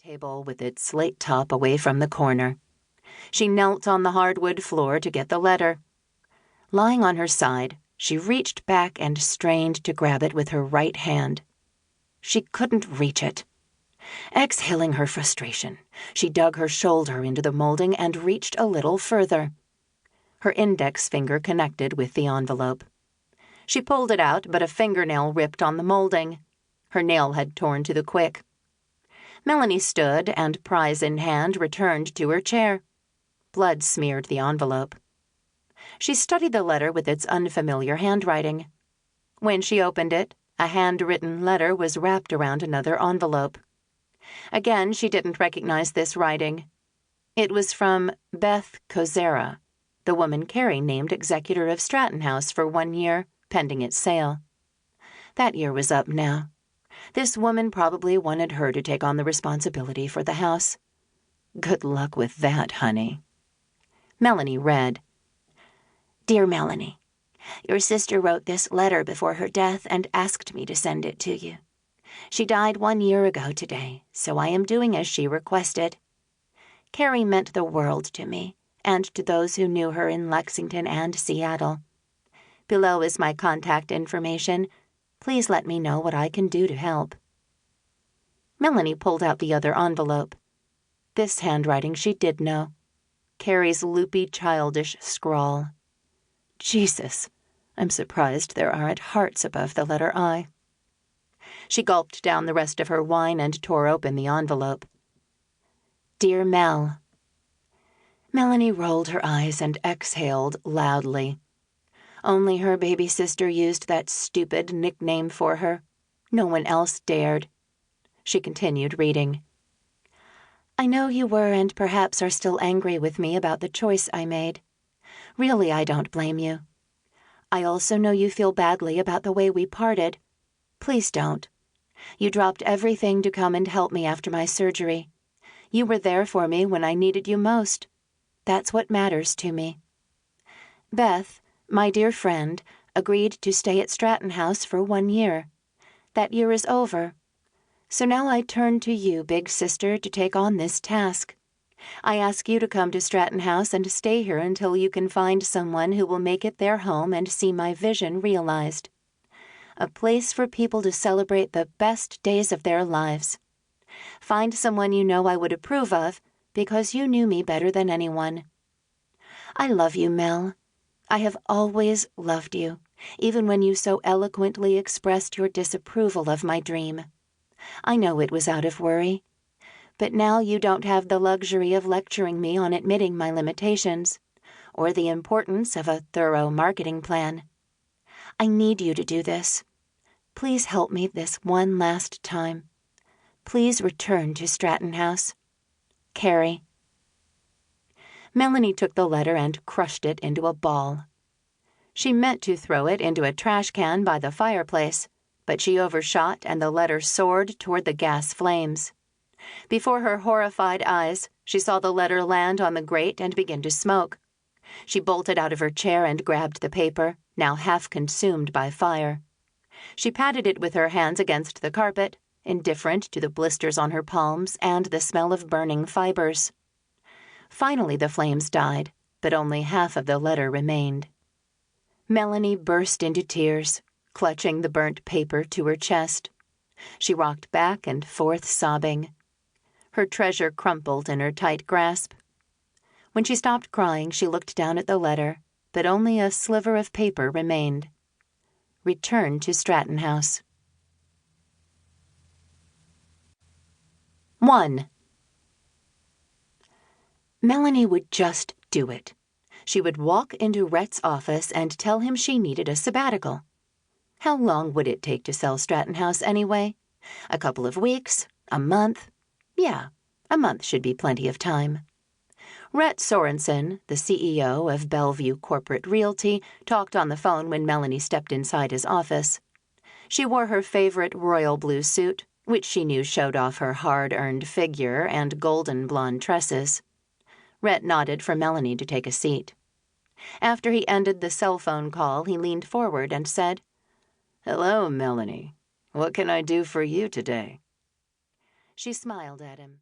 table with its slate top away from the corner. She knelt on the hardwood floor to get the letter. Lying on her side, she reached back and strained to grab it with her right hand. She couldn't reach it. Exhaling her frustration, she dug her shoulder into the molding and reached a little further. Her index finger connected with the envelope. She pulled it out, but a fingernail ripped on the molding. Her nail had torn to the quick. Melanie stood and, prize in hand, returned to her chair. Blood smeared the envelope. She studied the letter with its unfamiliar handwriting. When she opened it, a handwritten letter was wrapped around another envelope. Again, she didn't recognize this writing. It was from Beth Kozera, the woman Carrie named executor of Stratton House for 1 year, pending its sale. That year was up now. This woman probably wanted her to take on the responsibility for the house. Good luck with that, honey. Melanie read, "Dear Melanie, your sister wrote this letter before her death and asked me to send it to you. She died 1 year ago today, so I am doing as she requested. Carrie meant the world to me and to those who knew her in Lexington and Seattle. Below is my contact information. Please let me know what I can do to help." Melanie pulled out the other envelope. This handwriting she did know. Carrie's loopy, childish scrawl. Jesus, I'm surprised there aren't hearts above the letter I. She gulped down the rest of her wine and tore open the envelope. Dear Mel. Melanie rolled her eyes and exhaled loudly. Only her baby sister used that stupid nickname for her. No one else dared. She continued reading. I know you were and perhaps are still angry with me about the choice I made. Really, I don't blame you. I also know you feel badly about the way we parted. Please don't. You dropped everything to come and help me after my surgery. You were there for me when I needed you most. That's what matters to me. Beth, my dear friend, agreed to stay at Stratton House for 1 year. That year is over. So now I turn to you, big sister, to take on this task. I ask you to come to Stratton House and stay here until you can find someone who will make it their home and see my vision realized. A place for people to celebrate the best days of their lives. Find someone you know I would approve of, because you knew me better than anyone. I love you, Mel. I have always loved you, even when you so eloquently expressed your disapproval of my dream. I know it was out of worry. But now you don't have the luxury of lecturing me on admitting my limitations, or the importance of a thorough marketing plan. I need you to do this. Please help me this one last time. Please return to Stratton House. Carrie. Melanie took the letter and crushed it into a ball. She meant to throw it into a trash can by the fireplace, but she overshot and the letter soared toward the gas flames. Before her horrified eyes, she saw the letter land on the grate and begin to smoke. She bolted out of her chair and grabbed the paper, now half consumed by fire. She patted it with her hands against the carpet, indifferent to the blisters on her palms and the smell of burning fibers. Finally, the flames died, but only half of the letter remained. Melanie burst into tears, clutching the burnt paper to her chest. She rocked back and forth, sobbing. Her treasure crumpled in her tight grasp. When she stopped crying, she looked down at the letter, but only a sliver of paper remained. Return to Stratton House. 1. Melanie would just do it. She would walk into Rhett's office and tell him she needed a sabbatical. How long would it take to sell Stratton House anyway? A couple of weeks? A month? Yeah, a month should be plenty of time. Rhett Sorensen, the CEO of Bellevue Corporate Realty, talked on the phone when Melanie stepped inside his office. She wore her favorite royal blue suit, which she knew showed off her hard-earned figure and golden blonde tresses. Rhett nodded for Melanie to take a seat. After he ended the cell phone call, he leaned forward and said, "Hello, Melanie. What can I do for you today?" She smiled at him.